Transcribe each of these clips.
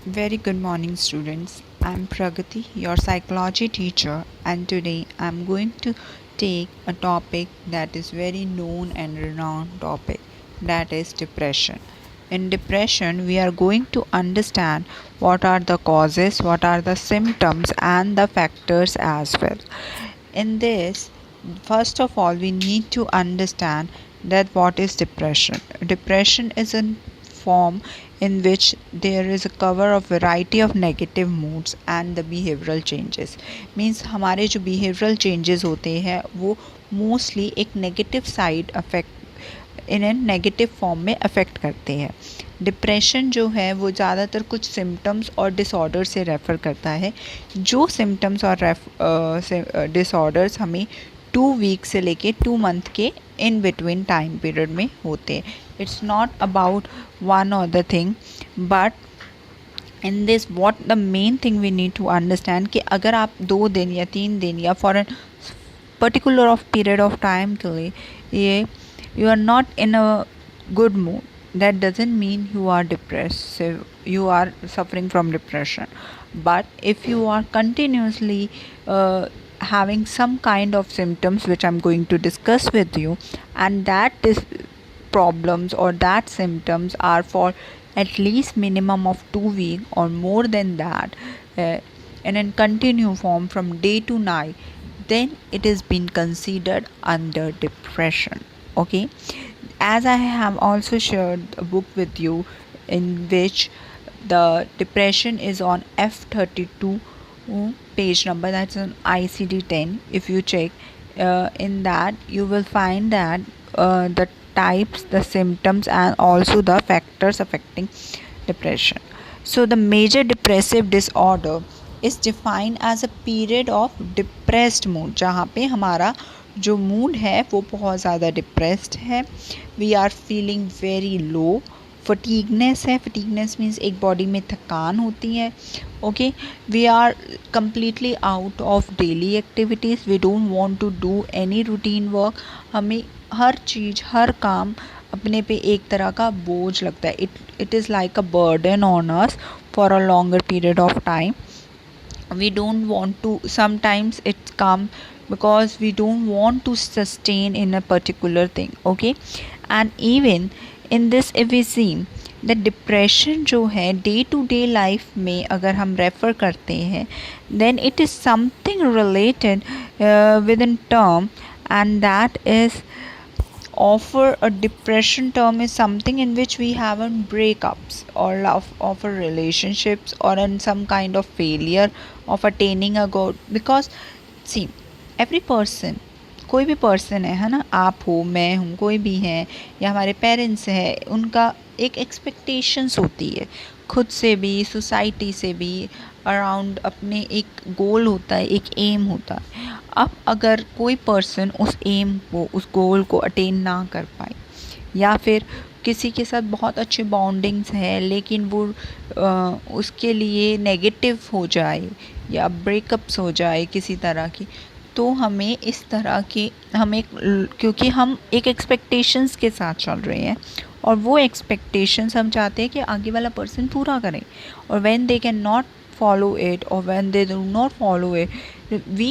Very good morning, students. I'm Pragati, your psychology teacher, and today I'm going to take a topic that is very known and renowned topic, that is depression. In depression, we are going to understand what are the causes, what are the symptoms, and the factors as well. In this, first of all, we need to understand that what is depression. Depression is a form in which there is a cover of variety of negative moods and the behavioral changes. Means हमारे जो behavioral changes होते हैं वो mostly एक negative side affect in an negative form में affect करते हैं. Depression जो है वो ज़्यादातर कुछ सिम्टम्स और डिसऑर्डर से रेफ़र करता है. जो सिम्टम्स और डिसऑर्डर्स हमें 2 वीक से लेके 2 मंथ के इन बिटवीन टाइम पीरियड में होते हैं. It's not about one or the thing, but in this what the main thing we need to understand कि अगर आप 2 दिन या 3 दिन या for an particular of period of time के लिए ये you are not in a good mood, that doesn't mean you are depressive, you are suffering from depression. But if you are continuously having some kind of symptoms which I'm going to discuss with you, and that is problems or that symptoms are for at least minimum of 2 weeks or more than that, in a continue form from day to night, then it is been considered under depression. Okay, as I have also shared a book with you in which the depression is on F32 page number, that's on ICD-10. If you check in that, you will find that the types, the symptoms, and also the factors affecting depression. So the major depressive disorder is defined as a period of depressed mood, जहाँ पे हमारा जो mood है वो बहुत ज़्यादा depressed है. We are feeling very low. Fatigueness है. फटीगनेस मीन्स एक बॉडी में थकान होती है. Okay, we are completely out of daily activities. We don't want to do any routine work. हमें हर चीज़, हर काम अपने पे एक तरह का बोझ लगता है. It is like a burden on us for a longer period of time. We don't want to, sometimes it come because we don't want to sustain in a particular thing. Okay, and even in this if we see the depression जो है day to day life में अगर हम refer करते हैं, then it is something related within term, and that is offer a depression term is something in which we have on breakups or of a relationships or in some kind of failure of attaining a goal. Because see, every person, कोई भी person है ना, आप हो, मैं हूँ, कोई भी हैं या हमारे पेरेंट्स हैं, उनका एक एक्सपेक्टेशंस होती है खुद से भी, सोसाइटी से भी, अराउंड अपने एक गोल होता है, एक एम होता है. अब अगर कोई पर्सन उस एम को, उस गोल को अटेन ना कर पाए, या फिर किसी के साथ बहुत अच्छे बॉन्डिंग्स है लेकिन वो उसके लिए नेगेटिव हो जाए या ब्रेकअप्स हो जाए किसी तरह की, तो हमें इस तरह के क्योंकि हम एक एक्सपेक्टेशंस के साथ चल रहे हैं और वो एक्सपेक्टेशंस हम चाहते हैं कि आगे वाला पर्सन पूरा करे, और when they can not follow it or when they do not follow it, we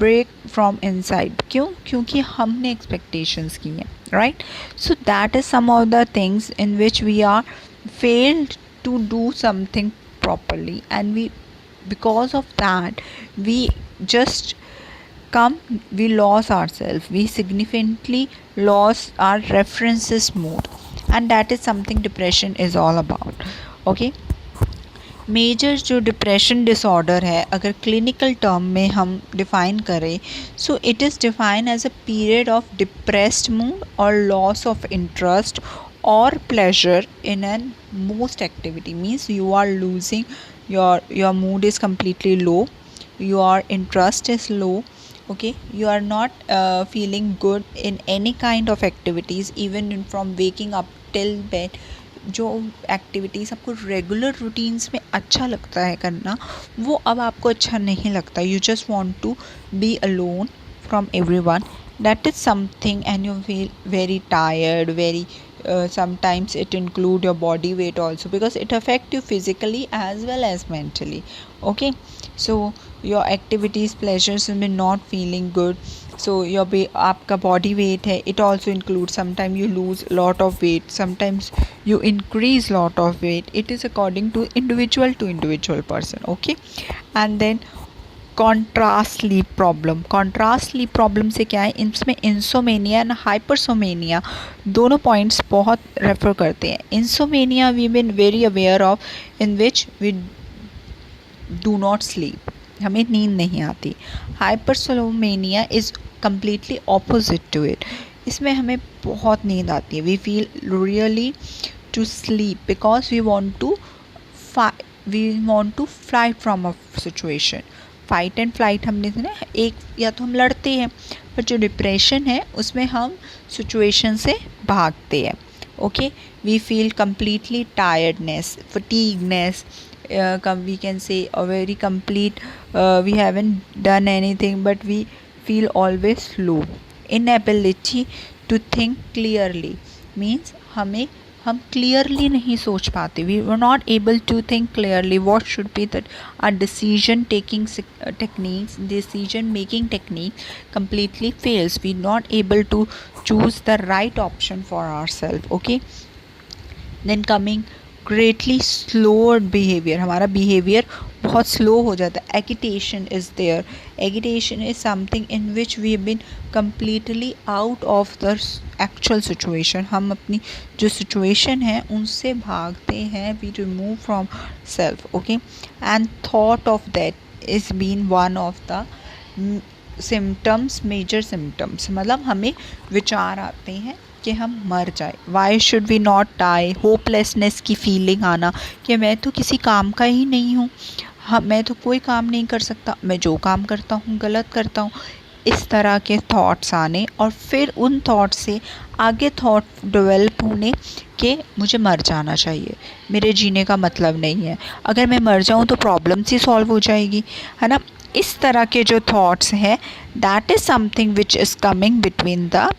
break from inside. क्यों? क्योंकि हमने expectations की हैं, right? So that is some of the things in which we are failed to do something properly, and we, because of that, we just we lost ourselves, we significantly lost our references mode, and that is something depression is all about. Okay, major जो depression disorder है अगर clinical term में हम define करें, so it is define as a period of depressed mood और loss of interest or pleasure in a most activity. Means you are losing your mood is completely low, your interest is low. Okay, you are not feeling good in any kind of activities, even from waking up till bed. जो activities आपको regular routines में अच्छा लगता है करना, वो अब आपको अच्छा नहीं लगता. You just want to be alone from everyone. That is something, and you feel very tired, very sometimes it include your body weight also, because it affect you physically as well as mentally. Okay, so your activities pleasures will be not feeling good. So your आपका body weight है, it also includes, sometimes you lose lot of weight, sometimes you increase lot of weight. It is according to individual person. Okay, and then contrast sleep problem. Contrast sleep problem से क्या है, इसमें insomnia and हाइपरसोमेनिया दोनों points बहुत refer करते हैं. Insomnia we been very aware of, in which we do not sleep, हमें नींद नहीं आती. Hypersomnia is completely opposite to it. इसमें हमें बहुत नींद आती है. We feel really to sleep because we want to fly from a situation. Fight and flight हमने सुना, एक या तो हम लड़ते हैं, पर जो डिप्रेशन है उसमें हम सिचुएशन से भागते हैं. Okay, we feel completely tiredness, fatigueness, we can say a very complete, we haven't done anything but we feel always slow. Inability to think clearly means हम क्लियरली नहीं सोच पाते. We were not able to think clearly what should be that our decision taking techniques, decision making technique completely fails. We not able to choose the right option for ourselves. Okay, then coming greatly slower behavior, हमारा behavior बहुत slow हो जाता है. agitation is there. agitation is something in which we have been completely out of the actual situation. हम अपनी जो situation है उनसे भागते हैं. we remove from self. okay, and thought of death is been one of the symptoms, major symptoms. मतलब हमें विचार आते हैं कि हम मर जाए. Why should we not die. Hopelessness की फीलिंग आना कि मैं तो किसी काम का ही नहीं हूँ, मैं तो कोई काम नहीं कर सकता, मैं जो काम करता हूँ गलत करता हूँ. इस तरह के थॉट्स आने और फिर उन थॉट से आगे थॉट डेवलप होने कि मुझे मर जाना चाहिए, मेरे जीने का मतलब नहीं है, अगर मैं मर जाऊँ तो प्रॉब्लम्स ही सॉल्व हो जाएगी, है ना. इस तरह के जो थॉट्स हैं, that is something which is coming between the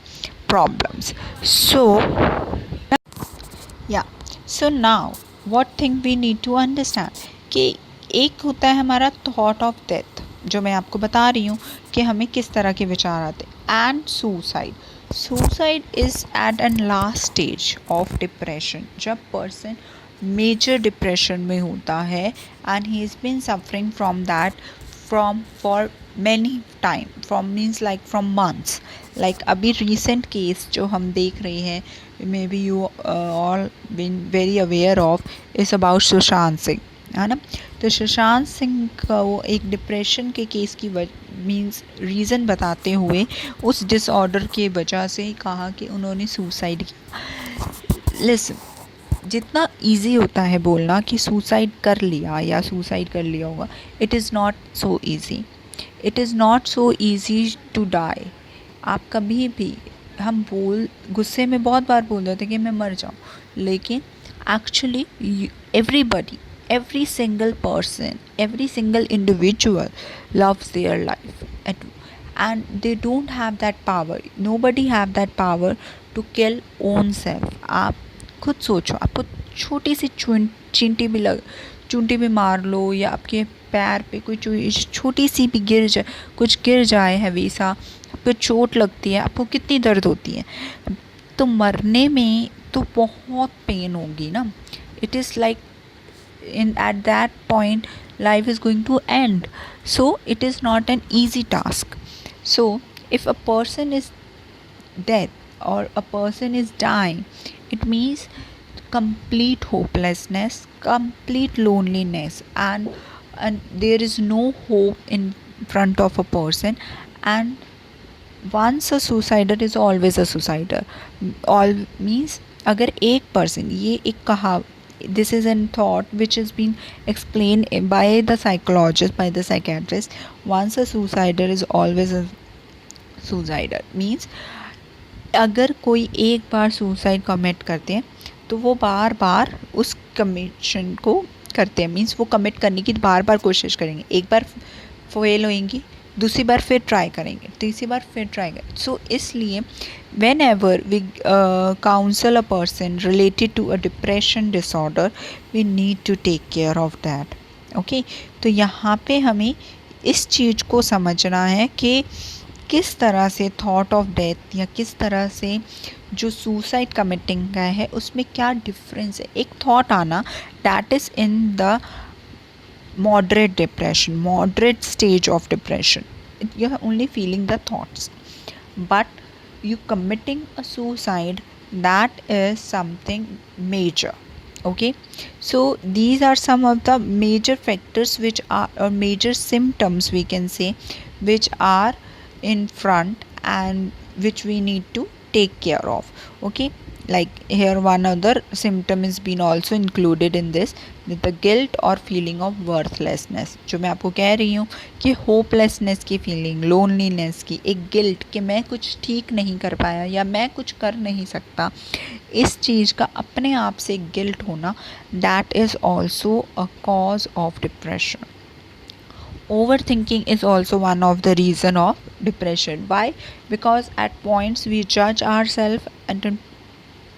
problems. So now what thing we need to understand कि एक होता है हमारा thought of death, जो मैं आपको बता रही हूँ कि हमें किस तरह के विचार आते हैं. and suicide is at an last stage of depression. जब person major depression में होता है and he has been suffering from that for many time, from months. like अभी recent case जो हम देख रहे हैं, maybe you all been very aware of, is about Sushant Singh, है ना. तो सुशांत सिंह का वो एक डिप्रेशन के केस की मीन्स रीज़न बताते हुए उस डिसऑर्डर के वजह से ही कहा कि उन्होंने सुसाइड किया. लिसन, जितना इजी होता है बोलना कि सुसाइड कर लिया या सुसाइड कर लिया होगा, it is not so easy. It is not so easy to die. आप कभी भी, हम गुस्से में बहुत बार बोल देते कि मैं मर जाऊँ, लेकिन actually everybody, every single person, every single individual loves their life, and they don't have that power. Nobody have that power to kill own self. आप खुद सोचो, आपको छोटी सी चूंटी भी मार लो, या आपके पैर पे कोई छोटी सी भी कुछ गिर जाए हैवी सा, आपको चोट लगती है, आपको कितनी दर्द होती है. तो मरने में तो बहुत पेन होगी ना. It is like at that point life is going to end. So it is not an easy task. So if a person is dead or a person is dying, it means complete hopelessness, complete loneliness, and there is no hope in front of a person. And once a suicider is always a suicider. All means अगर एक person, ये एक कहा, this is a thought which has been explained by the psychologist, by the psychiatrist. Once a suicider is always a suicider means अगर कोई एक बार suicide commit करते हैं तो वो बार बार उस कमिशन को करते हैं. मीन्स वो कमिट करने की बार बार कोशिश करेंगे. एक बार फेल होएंगी, दूसरी बार फिर ट्राई करेंगे, तीसरी बार फिर ट्राई करेंगे. सो इसलिए whenever we counsel a person related to a depression disorder, we need to take care of that. Okay, तो यहाँ पे हमें इस चीज़ को समझना है कि किस तरह से थॉट ऑफ डेथ या किस तरह से जो सुसाइड कमिटिंग का है उसमें क्या डिफरेंस है. एक थॉट आना that is in the moderate depression, moderate stage of depression. You are only feeling the thoughts, but you committing a suicide, that is something major. Okay, so these are some of the major factors which are, or major symptoms we can say, which are in front and which we need to take care of. Okay, like here one other symptom is been also included in this, the guilt or feeling of worthlessness. जो मैं आपको कह रही हूँ कि hopelessness की feeling, loneliness की एक गिल्ट कि मैं कुछ ठीक नहीं कर पाया या मैं कुछ कर नहीं सकता, इस चीज़ का अपने आप से गिल्ट होना, that is also a cause of depression. Overthinking is also one of the reason of depression. Why? Because at points we judge ourselves at a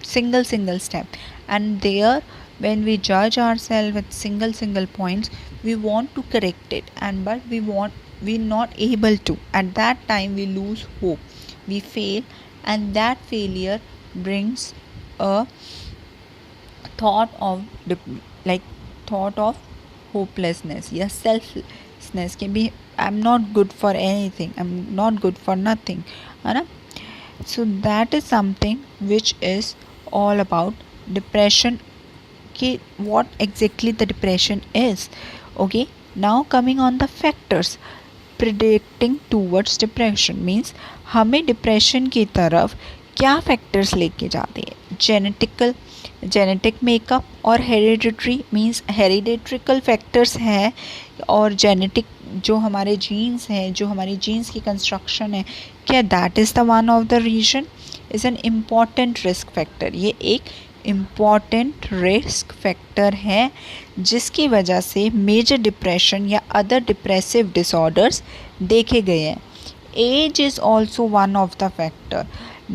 single step, and there when we judge ourselves at single points, we want to correct it, and but we're not able to. At that time we lose hope, we fail, and that failure brings a thought of like thought of hopelessness या selflessness कि भी I'm not good for anything, I'm not good for nothing, है ना. So that is something which is all about depression, कि what exactly the depression is. Okay, now coming on the factors predicting towards depression means हमें depression की तरफ क्या factors लेके जाते हैं. जेनेटिक मेकअप और हेरिडिटरी मीन्स हेरिडिट्रिकल फैक्टर्स हैं, और जेनेटिक जो हमारे जीन्स हैं, जो हमारी जीन्स की कंस्ट्रक्शन है, क्या that is the one of the reason is an important risk factor. ये एक इम्पॉर्टेंट रिस्क फैक्टर है जिसकी वजह से मेजर डिप्रेशन या अदर डिप्रेसिव डिसऑर्डर्स देखे गए हैं. Age is also one of the factor.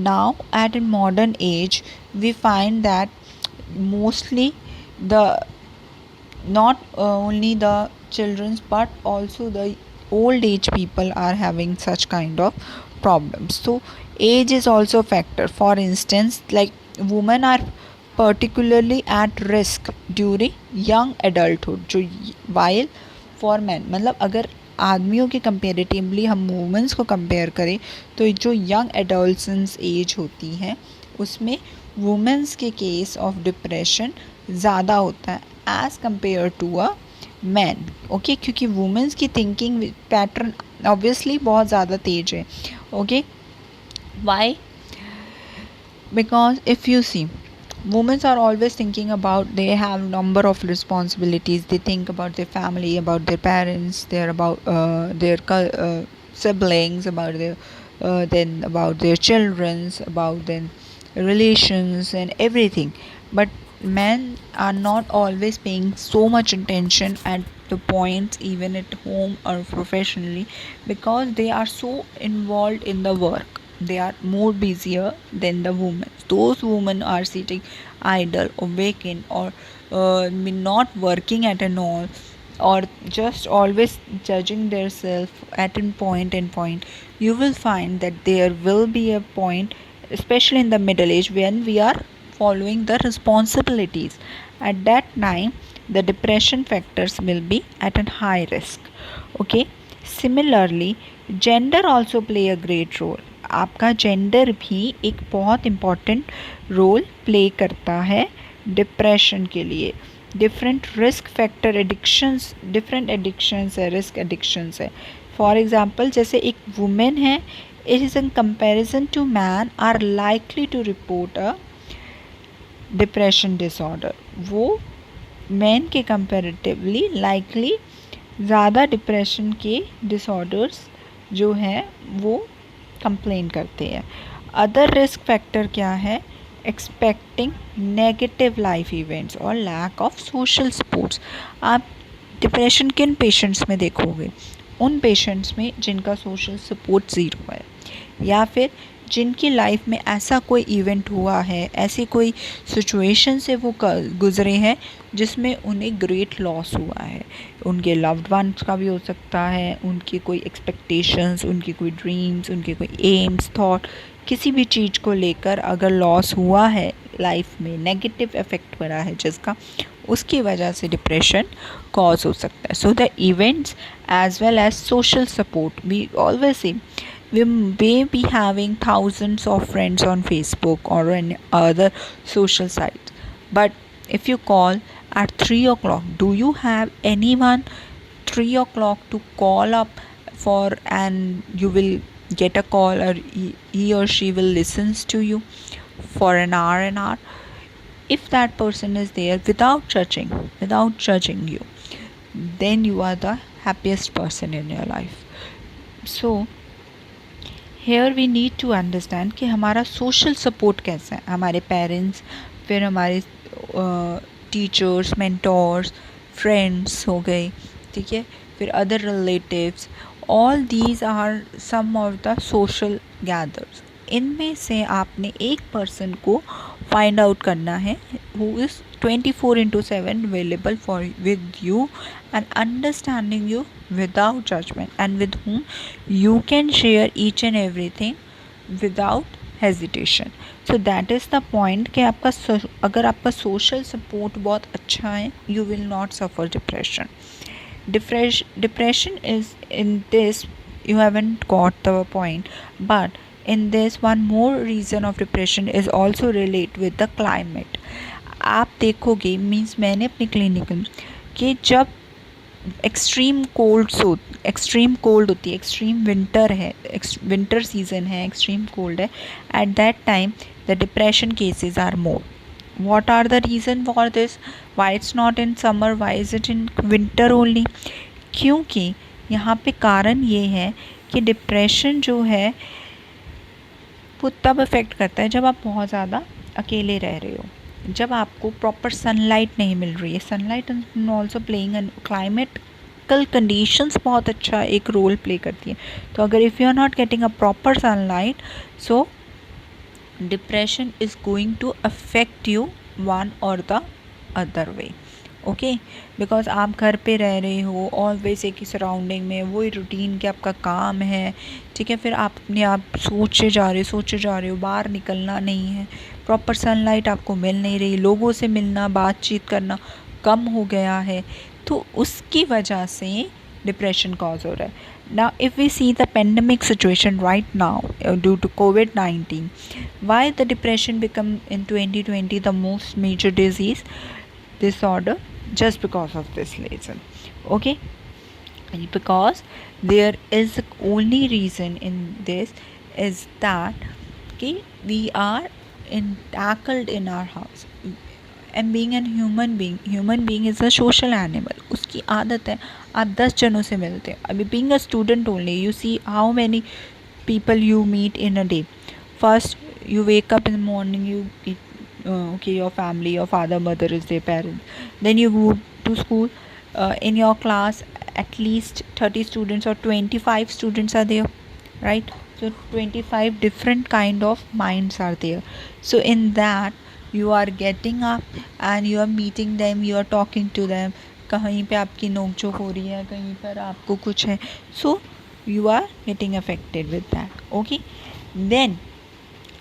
Now at a modern age we find that mostly the not only the children's but also the old age people are having such kind of problems. So age is also a factor. For instance, like women are particularly at risk during young adulthood, जो while for men मतलब अगर आदमियों के comparatively हम women's को compare करें तो जो यंग एडोलसेंस एज होती है उसमें वुमेंस के केस ऑफ डिप्रेशन ज़्यादा होता है as compare to a man. Okay, क्योंकि वुमेंस की थिंकिंग पैटर्न ऑब्वियसली बहुत ज़्यादा तेज है. Okay, why? Because if you see, women are always thinking about, they have number of responsibilities, they think about their family, about their parents, they're about their siblings, about their then about their children's, about their relations and everything. But men are not always paying so much attention at the points, even at home or professionally, because they are so involved in the work. They are more busier than the women. Those women are sitting idle or vacant or not working at all, or just always judging themselves at a point and point. You will find that there will be a point, especially in the middle age, when we are following the responsibilities. At that time the depression factors will be at a high risk. Okay, similarly gender also play a great role. आपका gender भी एक बहुत important role play करता है depression के लिए. Different risk factor addictions, different addictions है, risk addictions है. फॉर एग्जांपल जैसे एक वुमेन है, it is in comparison to man are likely to report a depression disorder. वो मैन के कंपैरेटिवली लाइकली ज़्यादा डिप्रेशन के डिसऑर्डर्स जो हैं वो कंप्लेन करते हैं. अदर रिस्क फैक्टर क्या है? एक्सपेक्टिंग नेगेटिव लाइफ इवेंट्स और लैक ऑफ सोशल सपोर्ट्स. आप डिप्रेशन किन पेशेंट्स में देखोगे? उन पेशेंट्स में जिनका सोशल सपोर्ट ज़ीरो है, या फिर जिनकी लाइफ में ऐसा कोई इवेंट हुआ है, ऐसी कोई सिचुएशन से वो गुज़रे हैं जिसमें उन्हें ग्रेट लॉस हुआ है। उनके लव्ड वंस का भी हो सकता है, उनकी कोई एक्सपेक्टेशंस, उनकी कोई ड्रीम्स, उनके कोई एम्स, थॉट, किसी भी चीज़ को लेकर अगर लॉस हुआ है, लाइफ में नेगेटिव इफेक्ट पड़ा है जिसका, उसकी वजह से डिप्रेशन कॉज हो सकता है। So the events as well as social support, we always see we may be having thousands of friends on Facebook or any other social sites, but if you call at 3 o'clock, do you have anyone 3 o'clock to call up for, and you will get a call, or he or she will listens to you for an hour? If that person is there without judging you, then you are the happiest person in your life. So here we need to understand कि हमारा social support कैसा है। हमारे parents, फिर हमारे teachers, mentors, friends हो गए, ठीक है, फिर other relatives, all these are some of the social gathers. इनमें से आपने एक पर्सन को फाइंड आउट करना है who is 24/7 available for with you and understanding you without judgment, and with whom you can share each and everything without hesitation. So that is the point कि आपका अगर आपका social support बहुत अच्छा है, you will not suffer depression. Depression is in this, you haven't got the point, but in this one more reason of depression is also relate with the climate. आप देखोगे, means मैंने अपनी clinic में कि जब एक्सट्रीम कोल्ड होती है, extreme winter है, विंटर सीजन है, एक्सट्रीम कोल्ड है, at that time the depression cases are more. What are the reason for this? Why it's not in summer, why is it in winter only? क्योंकि यहाँ पे कारण ये है कि डिप्रेशन जो है वो तब इफ़ेक्ट करता है जब आप बहुत ज़्यादा अकेले रह रहे हो, जब आपको प्रॉपर सनलाइट नहीं मिल रही है. Sunlight also playing and climatical conditions बहुत अच्छा एक रोल प्ले करती है. तो अगर if you are not getting a proper sunlight, so depression is going to affect you one or the other way. Okay, because आप घर पे रह रहे हो ऑलवेज एक ही सराउंडिंग में, वही रूटीन के आपका काम है, ठीक है, फिर आप अपने आप सोचे जा रहे हो, बाहर निकलना नहीं है, प्रॉपर सनलाइट आपको मिल नहीं रही, लोगों से मिलना, बातचीत करना कम हो गया है, तो उसकी वजह से डिप्रेशन कॉज हो रहा है. Now if we see the pandemic situation right now due to COVID-19, why the depression become in 2020 the most major disease disorder? Just because of this reason. Okay, because there is only reason in this is that we are tackled in our house, and being a human being is a social animal. उसकी आदत है आप 10 जनों से मिलते हैं. अभी being a student only, you see how many people you meet in a day. First you wake up in the morning, you eat, okay, your family, your father, mother is their parent, then you go to school. In your class at least 30 students or 25 students are there, right? So 25 different kind of minds are there. So in that you are getting up and you are meeting them, you are talking to them. कहीं पे आपकी नोक-झोंक हो रही है, कहीं पर आपको कुछ है, so you are getting affected with that. Okay, then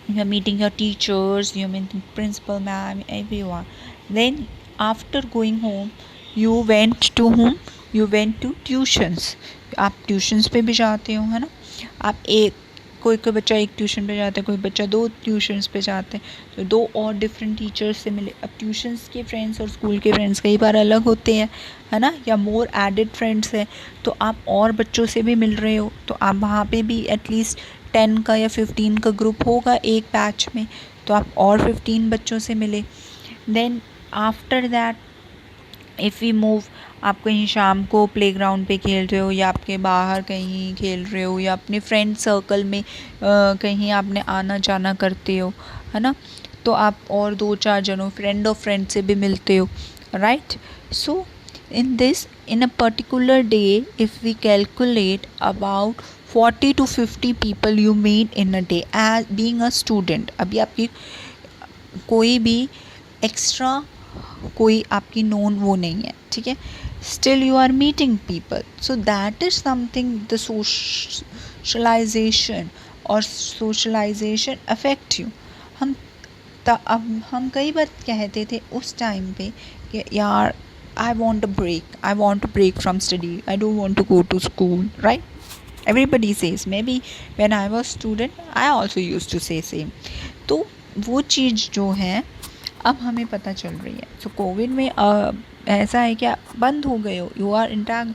you are meeting your teachers, you are meeting principal ma'am, everyone. Then after going home, you went to whom? You went to tuitions. आप tuitions पे भी जाते हो, है ना. आप कोई बच्चा एक ट्यूशन पे जाता है, कोई बच्चा 2 ट्यूशन्स पे जाते हैं, तो 2 और डिफरेंट टीचर्स से मिले. अब ट्यूशन्स के फ्रेंड्स और स्कूल के फ्रेंड्स कई बार अलग होते हैं, है ना, या मोर एडेड फ्रेंड्स हैं, तो आप और बच्चों से भी मिल रहे हो, तो आप वहाँ पे भी एटलीस्ट 10 का या 15 का ग्रुप होगा एक बैच में, तो आप और 15 बच्चों से मिले. Then after that if we move, आप कहीं शाम को प्लेग्राउंड पे खेल रहे हो, या आपके बाहर कहीं खेल रहे हो, या अपने फ्रेंड सर्कल में कहीं आपने आना जाना करते हो, है ना, तो आप और 2-4 जनों फ्रेंड से भी मिलते हो, right. So in a particular day, if we calculate about 40 to 50 people you meet in a day as being a student. अभी आपकी कोई भी एक्स्ट्रा कोई आपकी नोन वो नहीं है, ठीक है, still you are meeting people, so that is something the socialization और सोशलाइजेशन अफेक्ट यू. अब हम कई बार कहते थे उस टाइम पे कि यार I want a break. I want a break from study. I don't want to go to school, right? Everybody says. Maybe when I was student, I also used to say same. तो वो चीज़ जो है अब हमें पता चल रही है. सो कोविड में ऐसा है कि आप बंद हो गए हो, यू आर इंटैक्ट,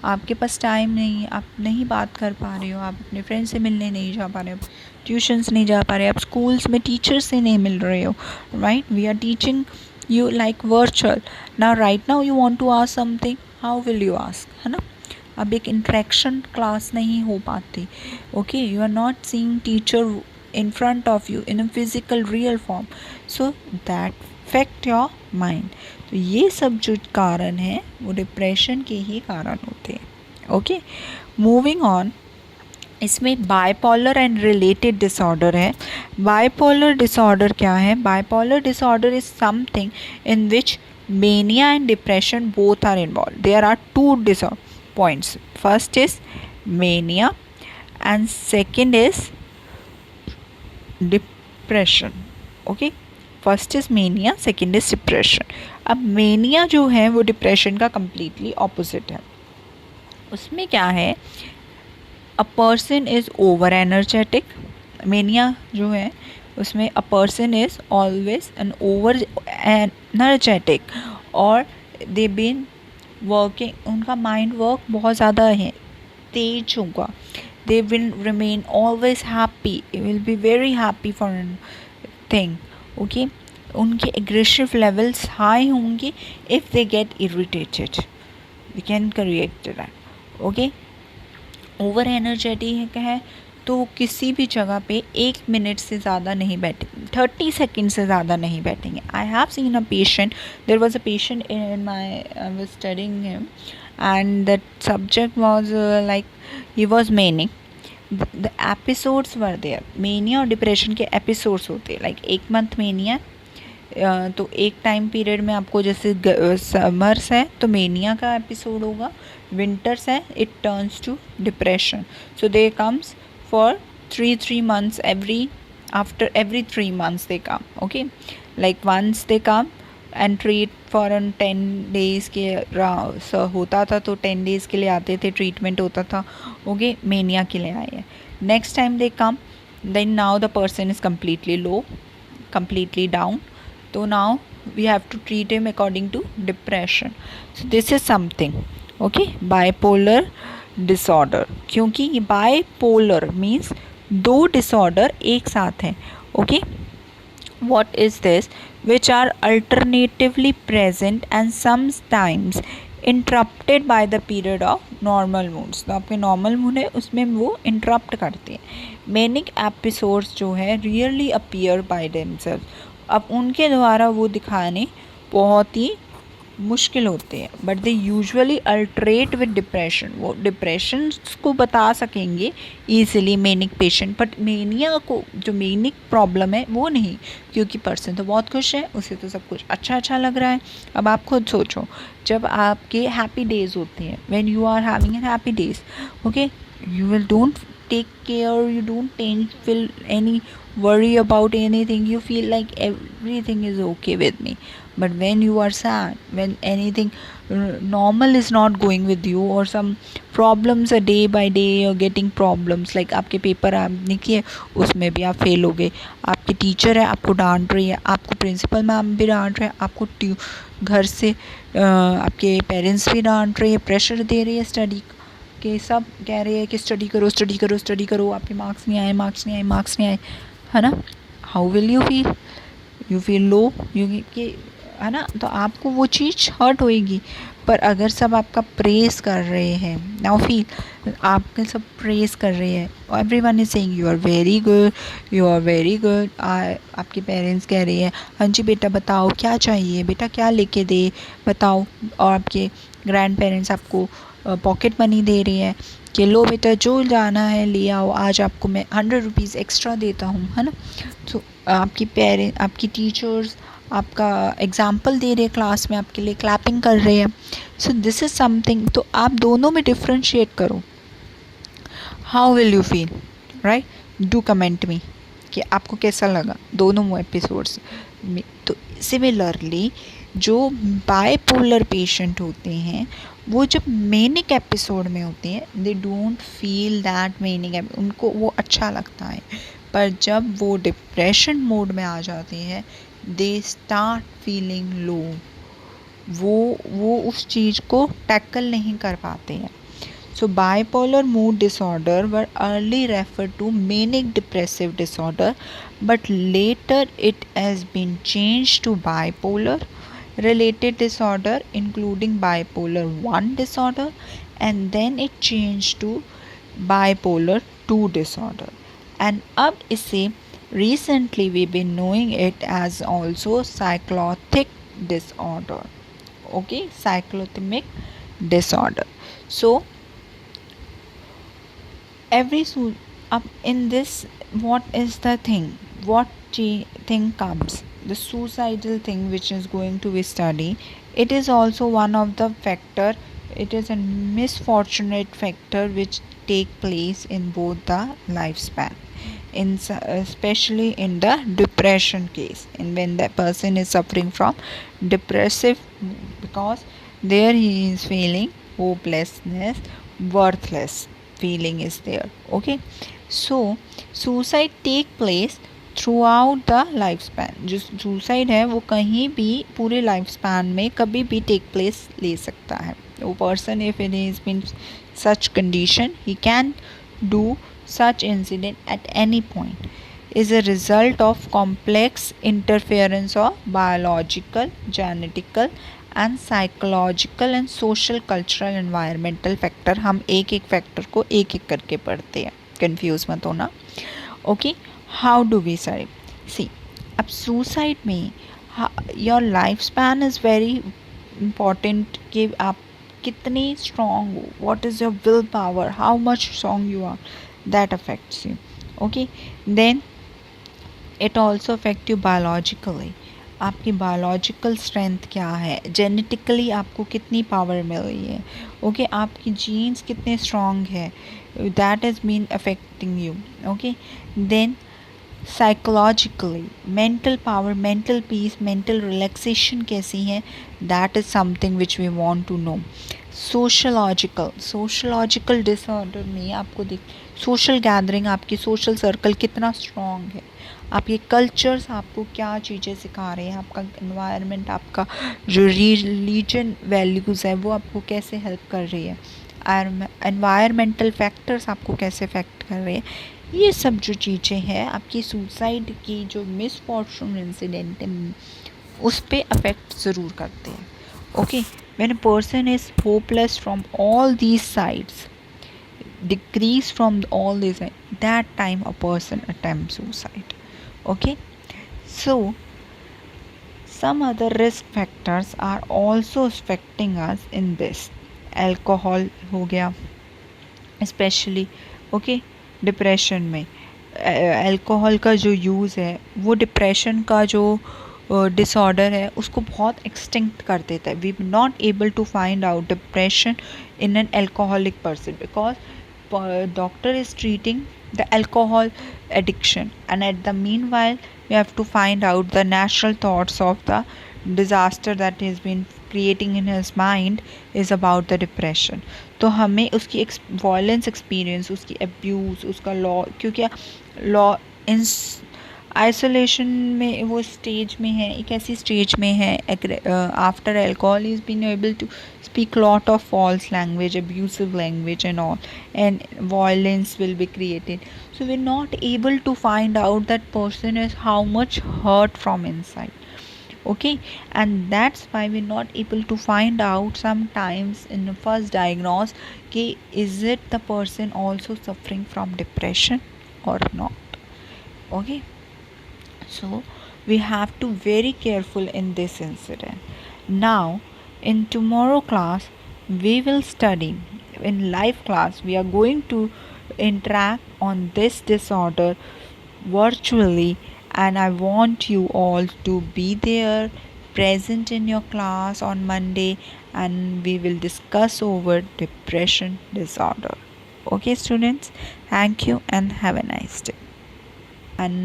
आपके पास टाइम नहीं, आप नहीं बात कर पा रहे हो, आप अपने फ्रेंड से मिलने नहीं जा पा रहे हो, ट्यूशन्स नहीं जा पा रहे हो, आप स्कूल्स में टीचर से नहीं मिल रहे हो, right? We are teaching you like virtual. Now right now you want to ask something, how will you ask, है ना? अब एक इंटरेक्शन क्लास नहीं हो पाती. Okay, you are not seeing teacher in front of you in a physical real form, so that affect your mind. तो ये सब जो कारण है वो डिप्रेशन के ही कारण होते हैं. Okay, moving on. इसमें बाइपोलर एंड रिलेटेड डिसऑर्डर है. बाइपोलर डिसऑर्डर क्या है? Bipolar disorder is something in which mania and depression both are involve. There are two points. First is mania and second is depression. Okay, first is mania, second is depression. अब mania जो है वो depression का completely opposite है. उसमें क्या है? A person is over energetic. Mania जो है उसमें a person is always an over energetic और दे बीन वर्किंग, उनका माइंड वर्क बहुत ज़्यादा है, तेज होगा. They will remain always happy, will be very happy for an thing. Okay, उनके एग्रेसिव लेवल्स हाई होंगे. If they get irritated we can correct that. Okay, over energetic है तो किसी भी जगह पे 1 मिनट से ज़्यादा नहीं बैठेंगे, 30 सेकेंड से ज़्यादा नहीं बैठेंगे. I have seen a patient, there was a patient in my, I was studying him and that subject was like he was manic. The episodes were there. Mania और डिप्रेशन के एपिसोड्स होते हैं. Like 1 month mania, तो एक time period में आपको जैसे summers है तो मेनिया का एपिसोड होगा, विंटर्स है it turns to depression. So they comes for 3 months, after every 3 months they come. Okay, like once they come and treat for 10 days के होता था तो 10 days के लिए आते थे, ट्रीटमेंट होता था. ओके, मेनिया के लिए आए हैं. Next time they come, then now the person is completely low, completely down. So now we have to treat him according to depression. So this is something. Okay, bipolar disorder. क्योंकि ये bipolar means 2 disorder एक साथ हैं. Okay, what is this? Which are alternatively present and sometimes interrupted by the period of normal moods. तो आपके normal mood है उसमें वो इंटरप्ट करते हैं. मैनिक एपिसोड्स जो है रियली अपीयर बाय देमसेल्फ. अब उनके द्वारा वो दिखाने बहुत ही मुश्किल होते हैं, but they usually alternate with depression. वो डिप्रेशन को बता सकेंगे easily manic patient, but mania को जो मैनिक प्रॉब्लम है वो नहीं, क्योंकि पर्सन तो बहुत खुश है, उसे तो सब कुछ अच्छा अच्छा लग रहा है. अब आप खुद सोचो, जब आपके हैप्पी डेज होते हैं, when you are having an happy days, okay, you will don't take care, you don't feel any worry about anything, you feel like everything is okay with me. But when you are sad, when anything normal is not going with you, or some problems are day by day, you're getting problems, like आपके paper आपने किए उसमें भी आप fail हो गए, आपकी teacher है आपको डांट रही है, आपको प्रिंसिपल मैम भी डांट रहे हैं, आपको घर से आपके पेरेंट्स भी डांट रहे हैं, प्रेशर दे रही है स्टडी के, सब कह रहे हैं कि स्टडी करो स्टडी करो स्टडी करो, आपके मार्क्स नहीं आए मार्क्स नहीं आए मार्क्स नहीं आए, है ना. How will you feel low, कि है ना. तो आपको वो चीज़ हर्ट होएगी. पर अगर सब आपका प्रेस कर रहे हैं, नाउ फील आपके सब प्रेस कर रहे हैं, everyone is saying you are very good, you are very good. आपके पेरेंट्स कह रहे हैं हाँ जी बेटा बताओ क्या चाहिए, बेटा क्या लेके दे बताओ, और आपके ग्रैंड पेरेंट्स आपको पॉकेट मनी दे रही है कि लो बेटा जो जाना है ले आओ, आज आपको मैं 100 रुपीज़ एक्स्ट्रा देता हूँ, है ना। तो आपकी पेरेंट, आपकी टीचर्स आपका एग्जाम्पल दे रहे हैं क्लास में, आपके लिए क्लैपिंग कर रहे हैं। सो दिस इज़ समथिंग, तो आप दोनों में डिफ्रेंशिएट करो। How will you feel, right? Do comment me कि आपको कैसा लगा दोनों एपिसोड्स में। तो सिमिलरली जो बाइपोलर पेशेंट होते हैं वो जब मेनिक एपिसोड में होते हैं they don't feel that manic, उनको वो अच्छा लगता है। पर जब वो डिप्रेशन मोड में आ जाते हैं दे स्टार्ट फीलिंग लो, वो उस चीज़ को टैकल नहीं कर पाते हैं। So bipolar mood disorder were early referred to manic depressive disorder, but later it has been changed to bipolar related disorder including bipolar 1 disorder, and then it changed to bipolar 2 disorder. And अब इसे recently we've been knowing it as also cyclotic disorder. Okay, cyclothymic disorder. So up in this, what is the thing, thing comes, the suicidal thing which is going to be studied. It is also one of the factor, it is a misfortunate factor which take place in both the lifespan, especially in the depression case, and when the person is suffering from depressive, because there he is feeling hopelessness, worthless feeling is there. Okay, so suicide take place through out the life span. जो suicide है वो कहीं भी पूरे life span में कभी भी take place ले सकता है। वो person if it is been such condition he can do such incident at any point, is a result of complex interference of biological, genetical and psychological and social cultural environmental factor। हम एक एक factor को एक एक करके पढ़ते हैं, confuse मत होना। Okay, how do we see, अब सुसाइड में your life span is very important कि आप कितनी स्ट्रॉन्ग हो, what is your will power, how much strong you are, that affects you. Okay, then it also affect you biologically, आपकी biological strength क्या है, genetically आपको कितनी पावर मिल रही है। ओके, आपकी जीन्स कितने स्ट्रॉन्ग है, that is mean affecting you. Okay, then psychologically mental power, mental peace, mental relaxation कैसी है, that is something which we want to know. Sociological disorder में आपको सोशल गैदरिंग, आपकी सोशल सर्कल कितना strong है, आपके कल्चर्स आपको क्या चीज़ें सिखा रहे हैं, आपका एनवायरनमेंट, आपका जो रिलीजन वैल्यूज़ है वो आपको कैसे हेल्प कर रही है, एनवायरमेंटल फैक्टर्स आपको कैसे अफेक्ट कर रहे हैं, ये सब जो चीज़ें हैं आपकी सुसाइड की जो मिसफॉर्चून इंसिडेंट उस पर अफेक्ट ज़रूर करते हैं। Okay, when a person is hopeless from all these sides, decrease from all these, that time a person attempts suicide. Okay, so some other risk factors are also affecting us in this. Alcohol हो गया especially, okay, depression में alcohol का जो use है वो depression का जो disorder है उसको बहुत एक्सटिंक्ट कर देता है। We not able to find out depression in an alcoholic person because doctor is treating the alcohol addiction, and at the meanwhile we have to find out the natural thoughts of the disaster that has been creating in his mind is about the depression। तो हमें उसकी violence experience, उसकी abuse, उसका law, क्योंकि law in isolation में वो stage में है, एक ऐसी स्टेज में है after alcohol is been able to speak lot of false language, abusive language and all, and violence will be created. So we're not able to find out that person is how much hurt from inside. Okay, and that's why we're not able to find out sometimes in the first diagnose कि is it the person also suffering from depression or not. Okay, so we have to very careful in this incident. Now in tomorrow class we will study in live class. We are going to interact on this disorder virtually, and I want you all to be there present in your class on Monday, and we will discuss over depression disorder. Okay students, thank you and have a nice day. And